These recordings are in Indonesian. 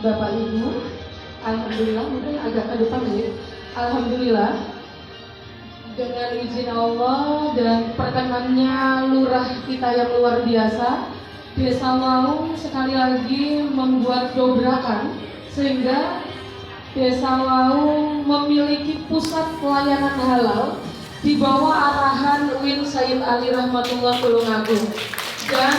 Bapak Ibu, alhamdulillah, mungkin agak ke depan ya. Alhamdulillah, dengan izin Allah dan perkenannya lurah kita yang luar biasa, Desa Waung sekali lagi membuat dobrakan sehingga Desa Waung memiliki pusat pelayanan halal di bawah arahan Win Said Ali Rahmatullah Tulungagung. Dan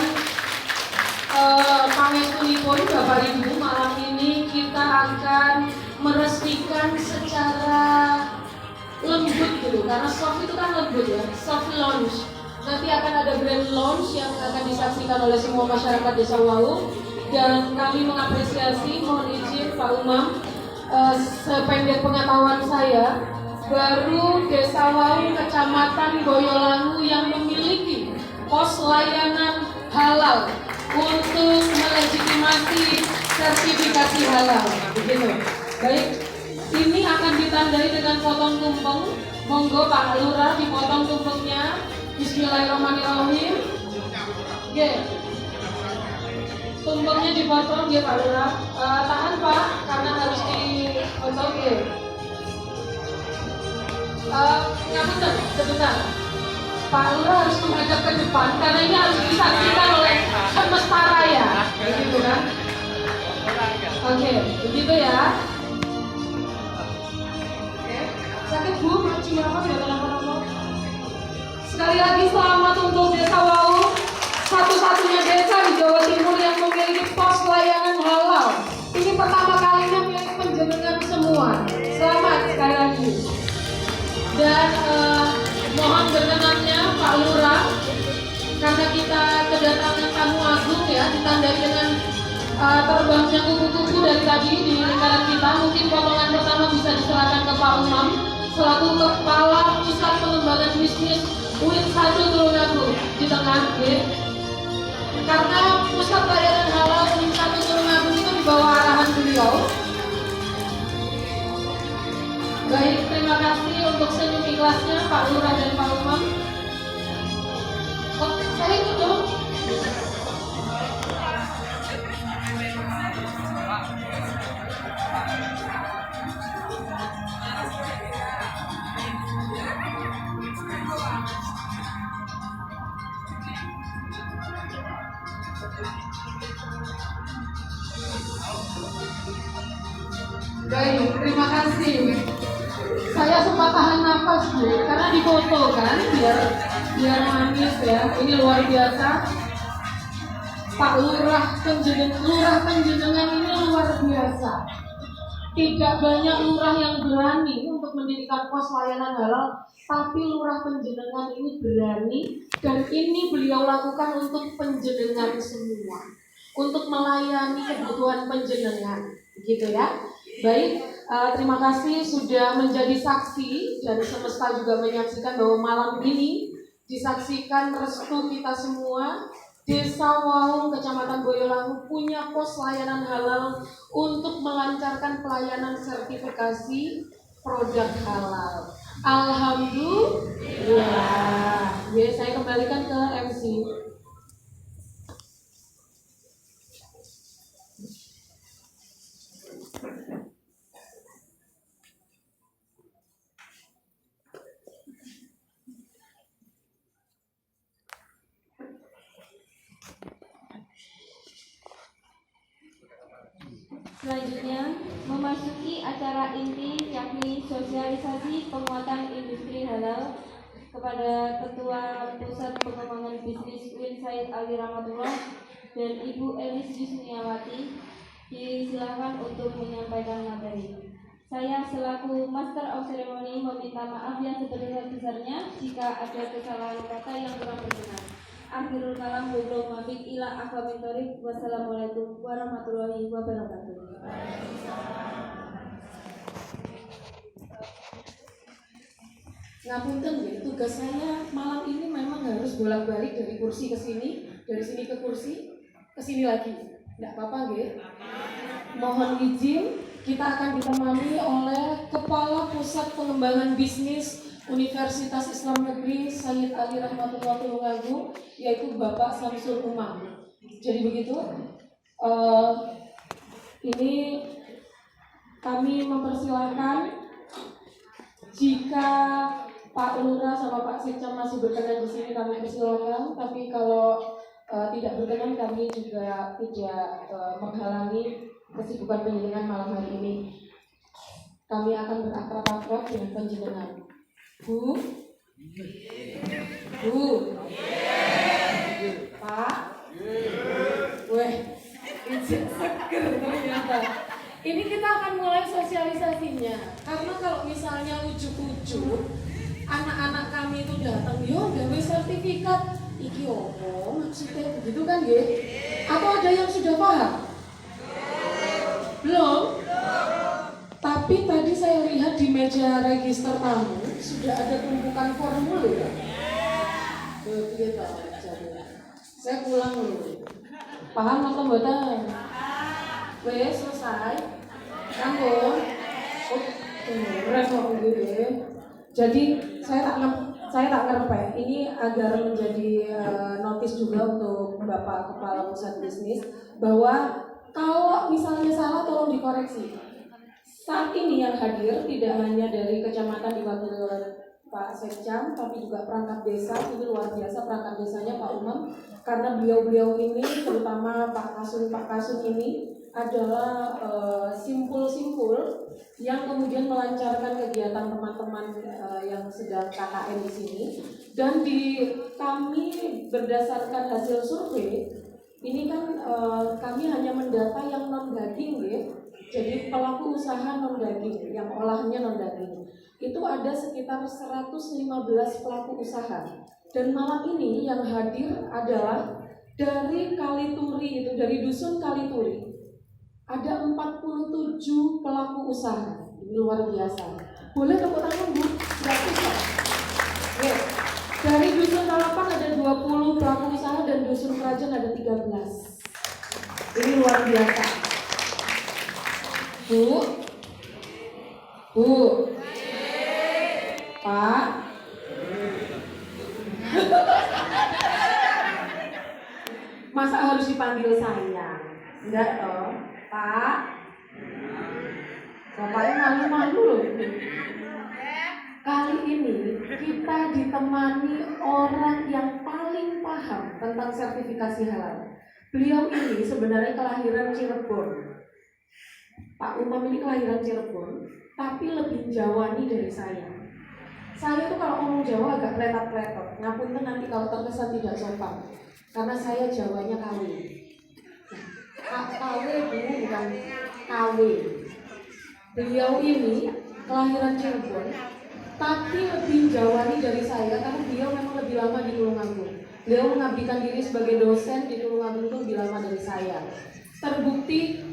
pangetunipun Bapak Ibu, malam ini kita akan meresmikan secara lembut gitu, karena soft itu kan lembut ya, soft launch. Nanti akan ada grand launch yang akan disaksikan oleh semua masyarakat Desa Waung. Dan kami mengapresiasi, mohon izin Pak Umam, sependek pengetahuan saya, baru Desa Waung Kecamatan Boyolangu yang memiliki pos layanan halal untuk melegitimasi sertifikasi halal, begitu. Baik, ini akan ditandai dengan potong tumpeng. Monggo Pak Lurah dipotong tumpengnya. Bismillahirrahmanirrahim. Oke. Tumpengnya dipotong ya Pak Lurah. Tahan Pak, karena harus dipotong ya. Ngapunten, sebentar. Pak Lurah harus menghadap ke depan karena ini harus disaksikan oleh semesta raya, begitu kan? Oke, begitu ya. Sakit Bu, cuma apa tidak kenapa-napa. Sekali lagi selamat untuk Desa Waung, satu-satunya desa di Jawa Timur yang memiliki pos layanan halal. Ini pertama kalinya milik penjenengan semua. Selamat sekali lagi. Dan mohon berkenannya Pak Lurah, karena kita kedatangan tamu agung ya, ditandai dengan terbangnya kupu-kupu dari tadi di lingkaran kita. Mungkin potongan pertama bisa diserahkan ke Pak Umam selaku Kepala Pusat Pengembangan Bisnis UIN 1 Tulungagung di tengah ya. Karena Pusat Layanan Halal UIN 1 Tulungagung itu di bawah arahan beliau. Baik, terima kasih untuk senyum ikhlasnya Pak Lurah dan Pak Umam. Oh, saya ikut dong. Baik, terima kasih. Saya sempat tahan nafas Bu, karena difoto kan, biar manis ya. Ini luar biasa. Pak Lurah Penjenengan ini luar biasa. Tidak banyak lurah yang berani untuk mendirikan pos layanan halal, tapi Lurah Penjenengan ini berani, dan ini beliau lakukan untuk penjenengan semua, untuk melayani kebutuhan penjenengan, gitu ya. Baik, terima kasih sudah menjadi saksi dan semesta juga menyaksikan bahwa malam ini disaksikan restu kita semua. Desa Waung Kecamatan Boyolangu punya pos layanan halal untuk melancarkan pelayanan sertifikasi produk halal. Alhamdulillah. Ya, saya kembalikan ke MC. Selanjutnya, memasuki acara inti yakni sosialisasi penguatan industri halal kepada Ketua Pusat Pengembangan Bisnis Win Said Ali Rahmatullah dan Ibu Elis Yusniawati, disilakan untuk menyampaikan materi. Saya selaku Master of Ceremony meminta maaf yang sebesar-besarnya jika ada kesalahan kata yang kurang berkenan. Akhirul kalam wabillahi taufiq ila aqwamit thoriq. Wassalamualaikum warahmatullahi wabarakatuh. Ngapunten ya, tugas saya malam ini memang harus bolak-balik dari kursi ke sini, dari sini ke kursi, ke sini lagi. Tidak apa-apa ya. Mohon izin, kita akan ditemani oleh Kepala Pusat Pengembangan Bisnis Universitas Islam Negeri Said Ali Rahmatullah Tulungagung, yaitu Bapak Samsul Umam. Jadi begitu, Ini kami mempersilahkan jika Pak Lurah sama Pak Sekcam masih berkenan di sini kami persilakan, tapi kalau tidak berkenan kami juga tidak menghalangi kesibukan penjenengan malam hari ini. Kami akan berakrab-akrab dengan penjenengan. Bu, Pak, weh, izin seger ternyata. Ini kita akan mulai sosialisasinya, karena kalau misalnya ujuk-ujuk anak-anak kami itu datang, yo gawe sertifikat, iki opo maksudnya begitu kan ya? Atau ada yang sudah paham? Belum? Tapi tadi saya lihat di meja register tamu sudah ada tumpukan formulir. Begitu. Saya pulang dulu. Paham atau mboten? Wes selesai. Kanggo. Repot gitu ya. Jadi saya tak ngerti. Ini agar menjadi notis juga untuk Bapak Kepala Pusat Bisnis bahwa kalau misalnya salah tolong dikoreksi. Saat ini yang hadir tidak hanya dari kecamatan diwakili Pak Sekcam, tapi juga perangkat desa. Ini luar biasa perangkat desanya Pak Umam, karena beliau-beliau ini, terutama Pak Kasun ini adalah simpul-simpul yang kemudian melancarkan kegiatan teman-teman yang sedang KKN di sini. Dan kami berdasarkan hasil survei ini kan kami hanya mendata yang non daging ya. Jadi pelaku usaha non daging yang olahnya non daging itu ada sekitar 115 pelaku usaha. Dan malam ini yang hadir adalah dari Kalituri, itu dari dusun Kalituri. Ada 47 pelaku usaha. Ini luar biasa. Boleh tepuk tangan Bu? Gratis Pak. Ya. Dari dusun Talapan ada 20 pelaku usaha dan dusun Kerajaan ada 13. Ini luar biasa. Bu, Pak, masa harus dipanggil saya? Enggak toh, Pak. Bapaknya malu-malu loh. Kali ini kita ditemani orang yang paling paham tentang sertifikasi halal. Beliau ini sebenarnya kelahiran Cirebon. Pak Umam ini kelahiran Cirebon, tapi lebih Jawani dari saya. Saya tuh kalau ngomong Jawa agak pletot-pletot. Ngapunten nanti kalau terkesan tidak sopan, karena saya Jawanya KW. KW dulu bukan KW. Beliau ini kelahiran Cirebon, tapi lebih Jawani dari saya karena beliau memang lebih lama di Tulungagung. Beliau mengabdikan diri sebagai dosen di Tulungagung itu lebih lama dari saya. Terbukti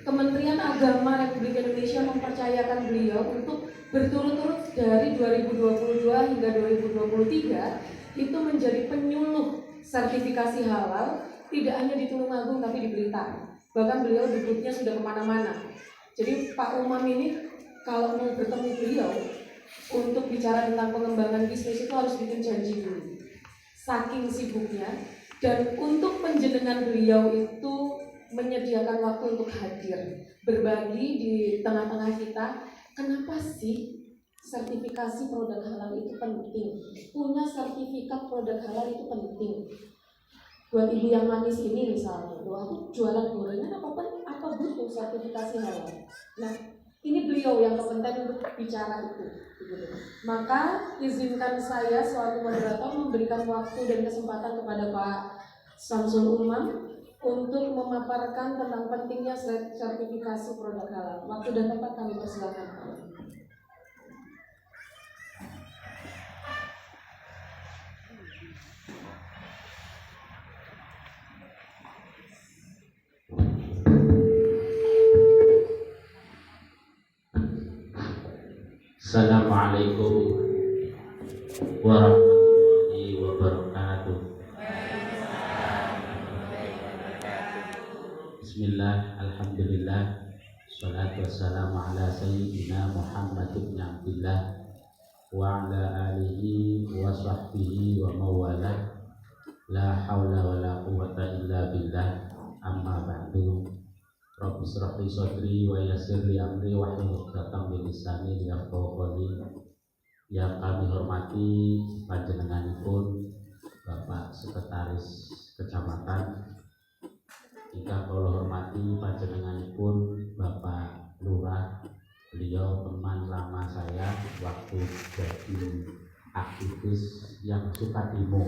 Kementerian Agama Republik Indonesia mempercayakan beliau untuk berturut-turut dari 2022 hingga 2023 itu menjadi penyuluh sertifikasi halal tidak hanya di Tulungagung tapi di Blitar. Bahkan beliau debutnya sudah kemana-mana. Jadi Pak Umam ini kalau mau bertemu beliau untuk bicara tentang pengembangan bisnis itu harus bikin janji dulu. Saking sibuknya, dan untuk penjenengan beliau itu menyediakan waktu untuk hadir, berbagi di tengah-tengah kita. Kenapa sih sertifikasi produk halal itu penting? Punya sertifikat produk halal itu penting. Buat ibu yang manis ini misalnya, aku jualan gorengan apa butuh sertifikasi halal? Nah, ini beliau yang kompeten untuk bicara itu. Maka izinkan saya selaku moderator memberikan waktu dan kesempatan kepada Pak Samsul Umam untuk memaparkan tentang pentingnya sertifikasi produk halal. Waktu dan tempat kami persilakan. Assalamualaikum warahmatullahi wabarakatuh. Bismillah, alhamdulillah, salatu wassalamu ala sayyidina Muhammad ibn Abdillah wa ala alihi wa sahbihi wa mawala. La hawla wa la quwwata illa billah. Amma ba'du. Rabbi shrah li sadri wa yassir li amri wahlul 'uqdatam min lisani liyafqahu qawli. Yang kami hormati panjenenganipun Bapak Sekretaris Kecamatan, ingkang kula hormati panjenenganipun Bapak Lurah. Beliau teman lama saya waktu jadi aktivis yang suka demo.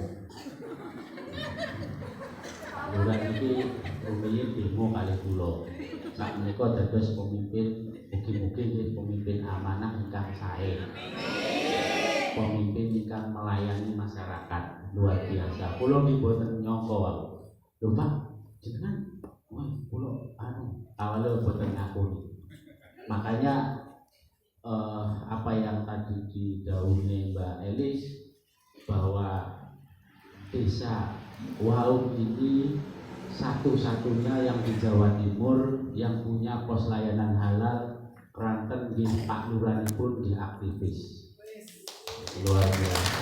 Lurah ini rumiyin demo kali kula. Sak menika dados pemimpin, mugi-mugi pemimpin amanah ingkang sae. Pemimpin ingkang melayani masyarakat luar biasa. Kula nggih boten nyangka wae. Lho Pak, jenengan kula awalnya boten ngakuni. Makanya apa yang tadi didhawuhi Mbak Elis bahwa desa Waum ini satu-satunya yang di Jawa Timur yang punya pos layanan halal, keranten di Pak Lurah pun di aktivis luar biasa.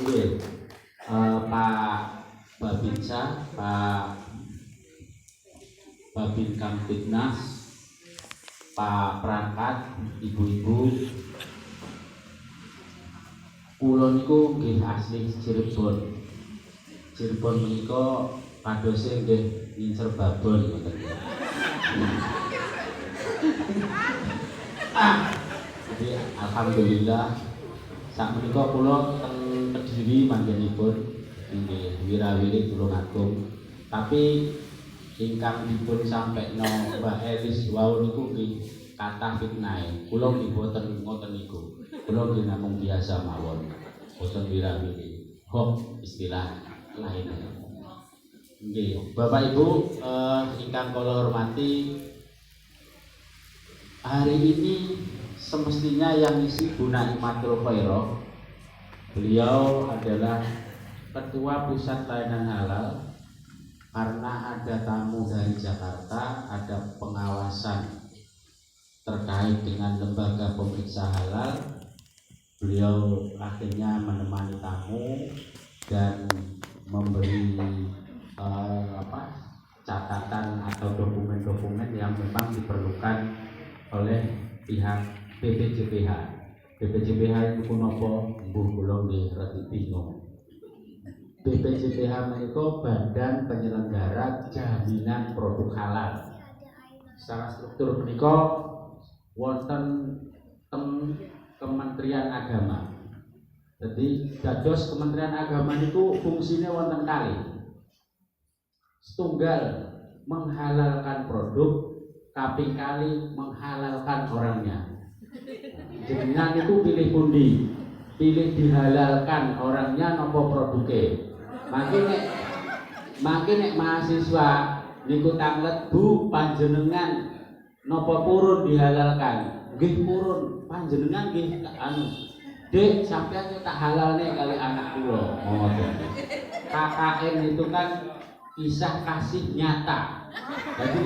Ini Pak Babinsa, Pak Babin Kamtibnas, Pak Perangkat, ibu-ibu, kula niku nggih asli Cirebon. Cirebon menika padose nggih ngincer babon ngoten. Jadi alhamdulillah sak menika kula teng Kediri manggenipun nggih wirawiri Tulungagung. Tapi ingkang dipun sampekno Mbak Elis wau niku nggih kathah fitnahe. Kula nggih boten ngoten niku. Kula nggih namung biasa mawon. Boten wirawiri. Hok istilah lain. Nggih, Bapak Ibu ingkang kula hormati, hari ini semestinya yang isi Bu Naimatul Khairah. Beliau adalah Ketua Pusat Layanan Halal. Karena ada tamu dari Jakarta, ada pengawasan terkait dengan lembaga pemeriksa halal, beliau akhirnya menemani tamu dan memberi catatan atau dokumen-dokumen yang memang diperlukan oleh pihak BPJPH. BPJPH itu pun apa? Mbuh kula nggih rada bingung. BPJPH menika Badan Penyelenggara Jaminan Produk Halal. Secara struktur menika wonten Kementerian Agama. Jadi dados Kementerian Agama niku fungsine wonten kali. Setunggal menghalalkan produk, kaping kali menghalalkan orangnya. Jenengan itu pilih pundi? Pilih dihalalkan orangnya napa produke? Makin nek mahasiswa niku tanglet Bu panjenengan napa purun dihalalkan? Nggih purun, panjenengan nggih Dek sampeyan tak halalne kali anak kula. Ngoten. KKN itu kan kisah kasih nyata. Jadi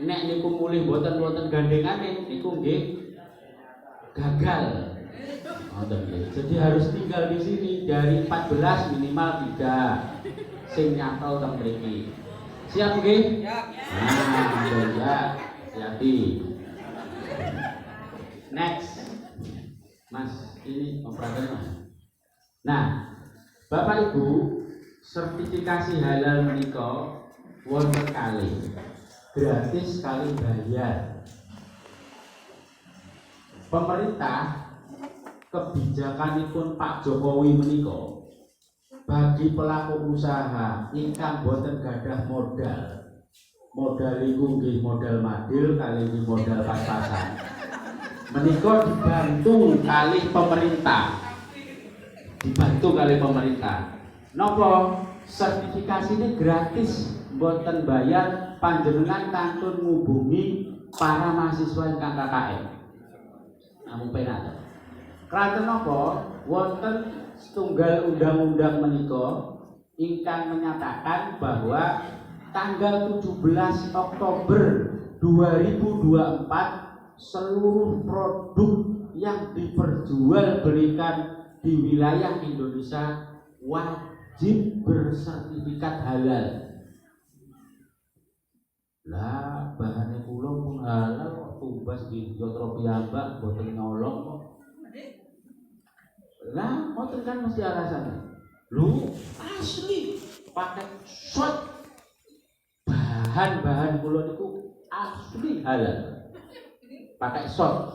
nek niku mulih boten gandengane niku nggih gagal. Jadi harus tinggal di sini dari 14 minimal 3 sing nyantol teng mriki. Siap nggih? Nah, ya, hati. Next. Mas, ini operatornya Mas. Nah, Bapak Ibu, sertifikasi halal menika wonten kali. Gratis kali bayar. Pemerintah kebijakanipun Pak Jokowi menika bagi pelaku usaha ingkang boten gadah modal iku nggih modal madil kali modal pas-pasan menika dibantu kali pemerintah napa sertifikasi ini gratis boten bayar panjenengan kantun ngubungi para mahasiswa ingkang KKN namung penak. Kraton napa wonten setunggal undang-undang menika ingkang menyatakan bahwa tanggal 17 Oktober 2024 seluruh produk yang diperjualbelikan di wilayah Indonesia wajib bersertifikat halal. Lah bahane kula pun halal kok tumbas nggih yatra piyambak boten nyolong kok. Lah ngoten kan mesti alasannya. Lu asli pakai shot bahan-bahan kula niku asli halal. Pakai shot.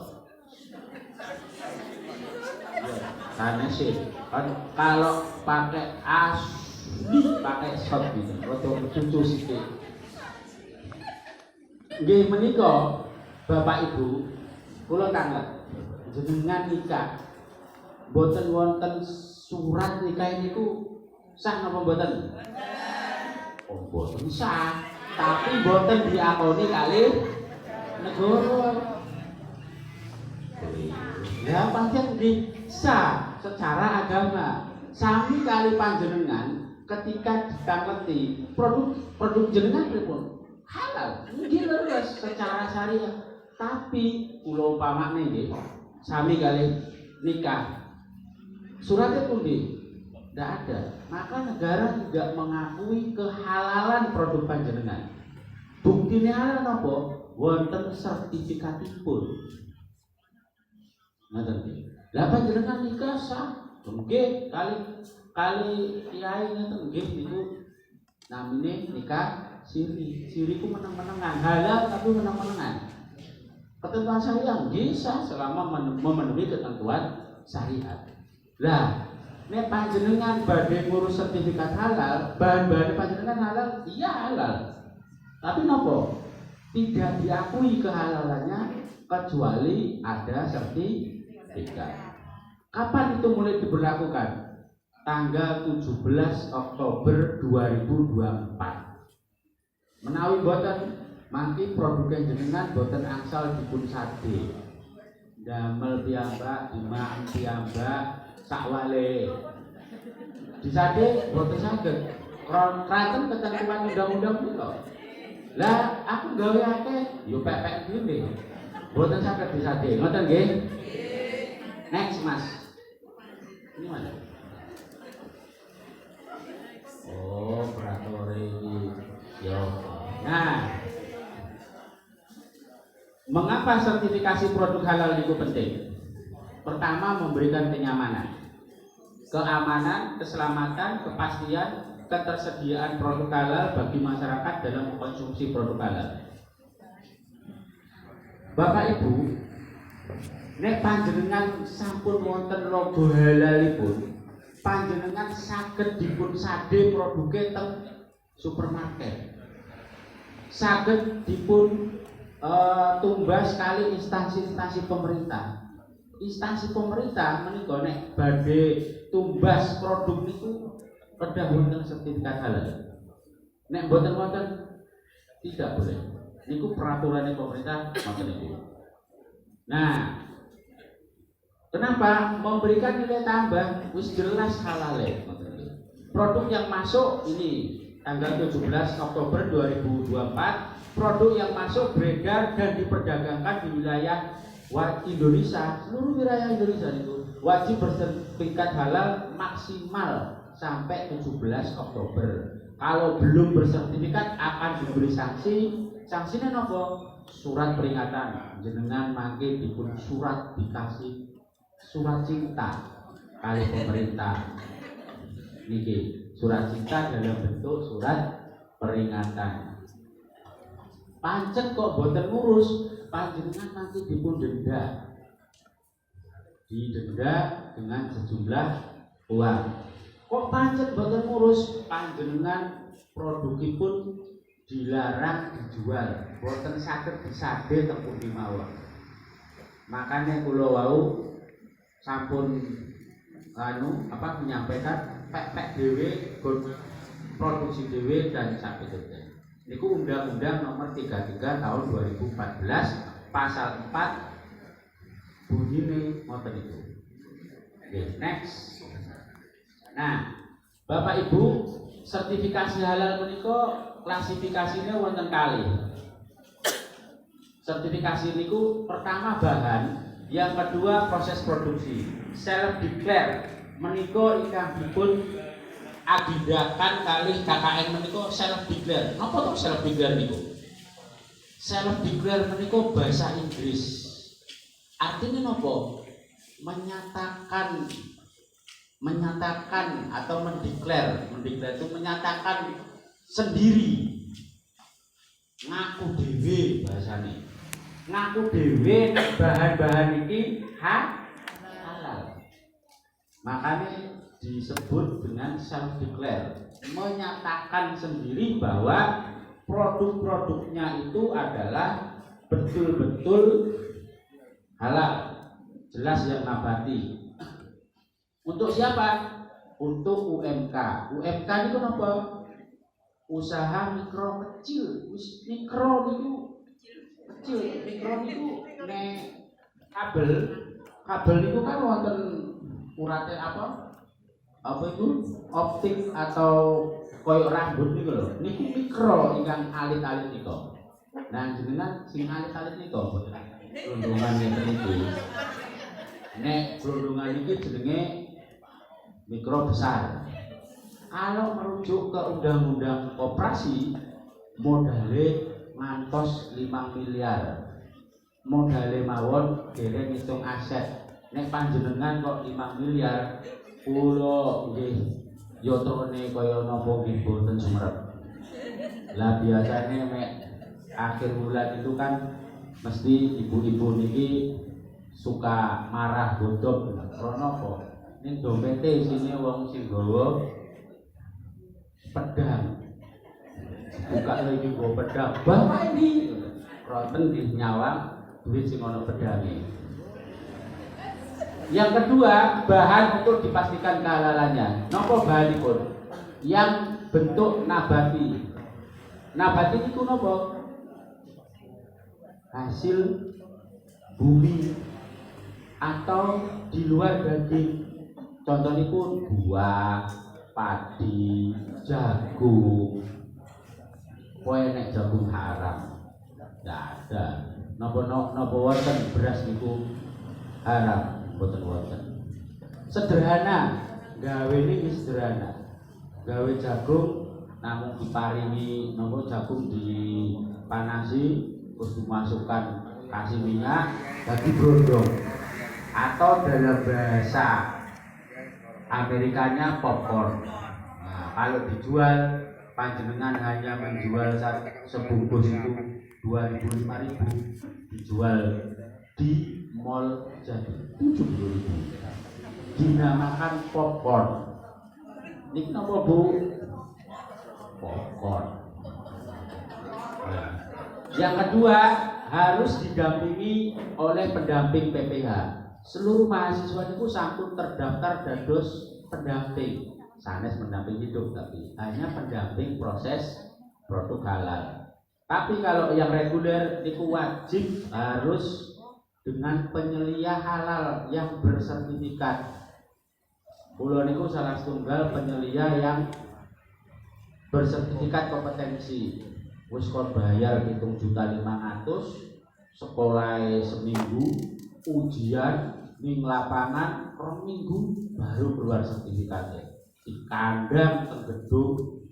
Karena sih kan kalau pakai asli pakai shot gitu, atau cucu sithik. Nggih menika Bapak Ibu, kula tanglet jenengan nikah boten wonten surat nikah niku sah napa boten? Oh boten sah, tapi boten diakoni kali negara. Ya pancen sah secara agama. Sami kali panjenengan ketika ditangleti produk jenengan pripun? Halal, nggih leres secara syariah. Tapi kula umpamane nggih sami kali nikah. Suratnya pundi? Tidak ada. Maka negara tidak mengakui kehalalan produk panjenengan. Buktine halal napa? Wonten sertifikatipun. Ngoten nggih. Lah panjenengan nikah sah. Nggih, kali kiai ngoten nggih niku namine nikah siri ku meneng-menengan, halal tapi meneng-menengan. Ketentuan syariah bisa selama memenuhi ketentuan syariat. Lah, nek panjenengan badhe ngurus sertifikat halal, bahan-bahan panjenengan halal, iya halal. Tapi nopo? Tidak diakui kehalalannya kecuali ada sertifikat. Kapan itu mulai diberlakukan? Tanggal 17 Oktober 2024. Menawi boten mangki produk jenengan boten angsal dipun sadhe. Damel piyambak, imam piyambak sakwale. Disade boten saged. Kranten ketentuan undang-undang punika. Lah aku gawe akeh yo pepek dhewe. Boten saged disade. Ngoten nggih? Next Mas. Ini mana? Oh, peraturan ini. Yo. Nah, mengapa sertifikasi produk halal itu penting? Pertama, memberikan kenyamanan, keamanan, keselamatan, kepastian, ketersediaan produk halal bagi masyarakat dalam mengkonsumsi produk halal. Bapak Ibu, nek panjenengan sampun wonten logo halalipun, panjenengan saged dipun sadhe produke teng supermarket. Saged dipun tumbas kali instansi-instansi pemerintah. Instansi pemerintah menika nek badhe tumbas produk niku kedah wonten sertifikat halal. Nek mboten wonten tidak boleh. Niku peraturan pemerintah ngoten niku. Nah, kenapa memberikan nilai tambah? Wis jelas halal ngoten niku. Produk yang masuk ini tanggal 17 Oktober 2024, produk yang masuk beredar dan diperdagangkan di wilayah Indonesia, seluruh wilayah Indonesia itu wajib bersertifikat halal maksimal sampai 17 Oktober. Kalau belum bersertifikat akan diberi sanksi. Sanksinya apa? Surat peringatan. Jenengan mangke dipun surat dikasih surat cinta kali pemerintah. Niki surat cinta dalam bentuk surat peringatan. Pancet kok boten ngurus, panjenengan nanti dipun denda. Didenda dengan sejumlah uang. Kok pancet boten ngurus, panjenengan produkipun dilarang dijual, boten saged disadhe teng pundi mawon. Makanya kula wau sampun menyampaikan pek dhewe produksi dhewe dan sakit. Niku Undang-Undang Nomor 33 Tahun 2014 Pasal 4 bunyine ngoten niku. Oke, next. Nah, Bapak Ibu, sertifikasi halal menika klasifikasinya wonten kali. Sertifikasi niku pertama bahan, yang kedua proses produksi. Self declare menika ingkang dipun agendakan kali KKN menika self declare. Napa to self declare niku? Self declare menika bahasa Inggris. Artinya napa? Menyatakan atau mendeklar itu menyatakan sendiri, ngaku dhewe bahasane. Ngaku dhewe bahan-bahan iki halal. Makanya disebut dengan self declare, menyatakan sendiri bahwa produk-produknya itu adalah betul-betul halal, jelas yang nabati. Untuk siapa? Untuk UMK. UMK itu apa? Usaha mikro kecil. Mikro itu kecil. Mikro itu nek kabel itu kan wonten urate apa? Apa itu? Optik atau koyok rambut niku lho. Niku mikro ingkang alit-alit niku. Nah, jenengan sing alit-alit niku glundungan ngeten iki. Nek glundungan iki jenenge mikro besar. Kalau merujuk ke undang-undang koperasi, modalnya ngantos 5 miliar. Modalnya mawon dereng ngitung aset. Nek panjenengan kok 5 miliar, kula nggih yotrone kaya napa nggih boten sumerep. Lah biasanya nek akhir bulan itu kan mesti ibu-ibu niki suka marah godhog krana apa? Ning dompete isine wong sing gawa pedang. Buka lagi gawa pedang. Bapak ini roten di nyawang duit sing ana pedange. Yang kedua, bahan untuk dipastikan kehalalannya. Napa bahanipun? Yang bentuk nabati. Nabati itu napa? Hasil bumi atau di luar daging. Contohnya pun buah, padi, jagung. Kowe nek jagung haram, tidak ada. Napa wonten beras niku haram, mboten wonten. Sederhana, gawe niki sederhana. Gawe jagung namung diparingi napa jagung dipanasi terus dimasukkan kasih minyak dadi brondong. Atau dalam bahasa Amerikanya popcorn. Nah, kalau dijual panjenengan hanya menjual sebungkus itu 2.000-5.000, dijual di mall jadi 70.000. Dinamakan popcorn. Ini apa Bu? Popcorn. Nah, yang kedua harus didampingi oleh pendamping PPH. Seluruh mahasiswa itu sampun terdaftar dados pendamping, sanes pendamping hidup tapi hanya pendamping proses produk halal. Tapi kalau yang reguler itu wajib harus dengan penyelia halal yang bersertifikat. Kula niku salah setunggal penyelia yang bersertifikat kompetensi. Wis kon bayar 7.500.000, sekolah seminggu, ujian ning lapangan 2 minggu baru keluar sertifikatnya. Di kandang teng gedung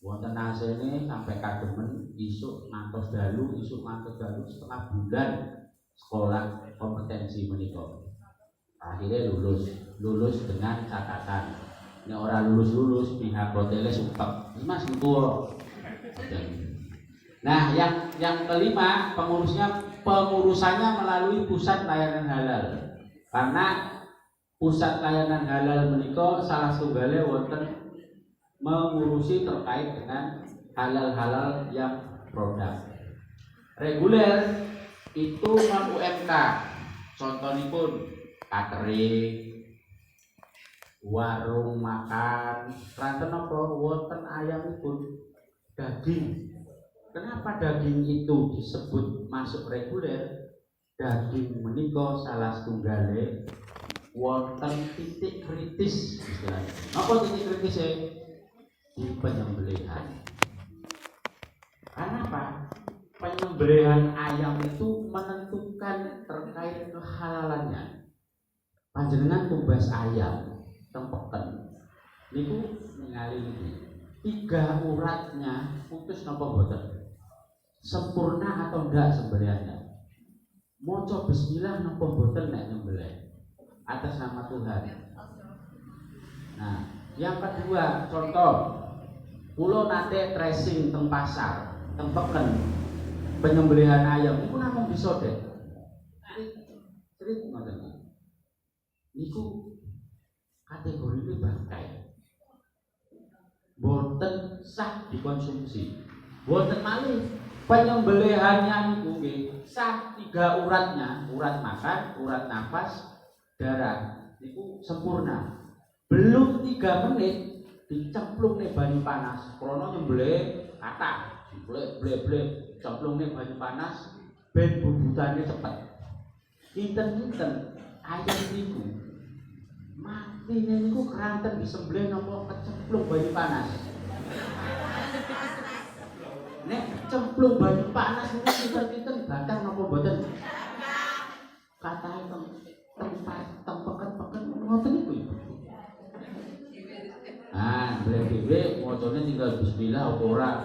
wonten AC-ne sampai kademen, isuk ngantos dalu, setengah bulan sekolah kompetensi menika. Akhirnya lulus dengan catatan. Nek ora lulus pihak hotelnya sumpek. Mas niku. Nah, yang kelima pengurusannya melalui pusat layanan halal. Karena pusat layanan halal menika salah setunggalnya wonten mengurusi terkait dengan halal-halal yang produk. Reguler itu non UMK. Contohipun catering, warung makan, ranten apa wonten ayamipun, daging. Kenapa daging itu disebut masuk reguler? Daging menika salah setunggalnya wonten titik kritis istilahnya. Apa titik kritisnya? Di penyembelihan. Kenapa? Penyembelihan ayam itu menentukan terkait kehalalannya. Panjenengan tumbas ayam tempeken niku ningali iki 3 uratnya putus napa boten? sempurna atau enggak sembelihannya. Maca bismillah napa boten nek nyembelih atas nama Tuhan. Nah, yang kedua contoh, kula nate tracing teng pasar, teng peken penyembelihan ayam niku namung bisa deh. Cerita ngoten. Niku kategorine bangkai. Boten sah dikonsumsi. Boten malih penyembelihannya niku nggih sah 3 uratnya, urat makan, urat nafas, darah niku sempurna. Belum 3 menit dicemplung nih banyu panas. Krono nyembelih kata, blek cemplung nih banyu panas ben bubutane cepet. Kinten-kinten ayam niku matine niku keranten disembelih napa kecemplung banyu panas. Nek cemplung banyu panas niku kinten-kinten batang napa mboten? Katahe teng peken ngoten niku. Nah, beli dhewe macane tinggal bismillah apa ora